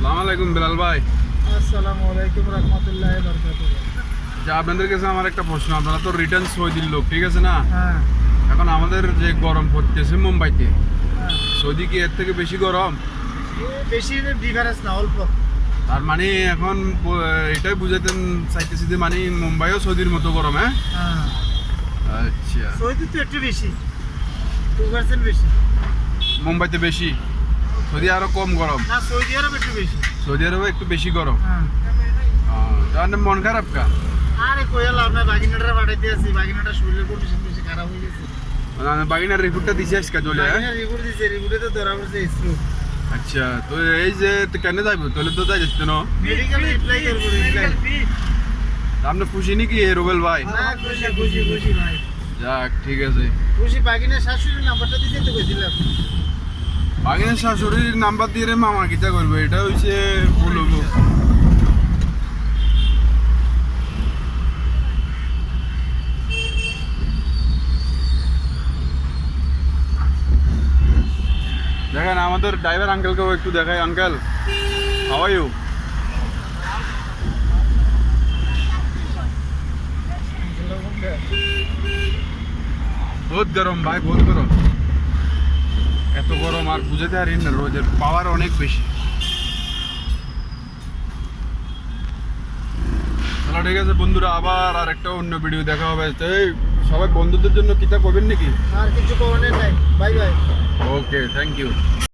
আসসালামু আলাইকুম বেলাল ভাই। আসসালামু আলাইকুম রহমতুল্লাহি ওয়া বারাকাতুহু। যে আপনাদের কাছে আমার একটা প্রশ্ন, আপনারা তো রিটার্ন সৌদির লোক, ঠিক আছে না? হ্যাঁ এখন আমাদের যে গরম পড়তেছে মুম্বাইতে, হ্যাঁ সৌদি কি এর থেকে বেশি গরম? বেশি ডিফারেন্স না, অল্প। তার মানে এখন এটাই বুঝাতেন চাইতেছি যে মানে মুম্বাইও সৌদির মতো গরম, হ্যাঁ? হ্যাঁ, আচ্ছা, সৌদি তো একটু বেশি, 2% বেশি। মুম্বাইতে বেশি, সৌদি আরো কম গরম। না, সৌদি আরব একটু বেশি। সৌদি আরবে একটু বেশি গরম। হ্যাঁ, তাহলে মন খারাপ কা? আরে কইয়া লাভ নাই, বাগিনাটা পাঠাইতে আছি, বাগিনাটা শরীরের কন্ডিশন বেশি খারাপ হয়ে গেছে। বাগিনার রিপোর্টটা দিছে আজকে চলে, হ্যাঁ? বাগিনা রিপোর্ট দিছে, রিপোর্টে তো ধরা পড়ছে স্ট্রোক। আচ্ছা, তো এই যে কেন যাইব তাহলে তো যাই যাচ্ছে না? মেডিকেল রিপ্লাই করব, রিপ্লাই। আপনি খুশি নাকি রুবেল ভাই? না, খুশি খুশি খুশি ভাই, যাক, ঠিক আছে। খুশি। বাগিনার শাশুড়ির নাম্বারটা দিতে তো কইছিলাম। বাগিনার শাশুড়ির নাম্বার দিয়ে রে মামা কিতা করবে, এটা হইছে ভুল হইব। দেখেন আমাদের ড্রাইভার আঙ্কেলকেও একটু দেখাই। Uncle, how are you? বহুত গরম ভাই, বহুত গরম। এত গরম আর বুঝাতে পারি না, রোদের পাওয়ার অনেক বেশি। তাহলে ঠিক আছে বন্ধুরা, আবার আর একটা অন্য ভিডিও দেখা হবে। তো এই সবাই বন্ধুদের জন্য কিতা করবেন নাকি? আর কিছু করার নাই। Bye bye. Okay, thank you.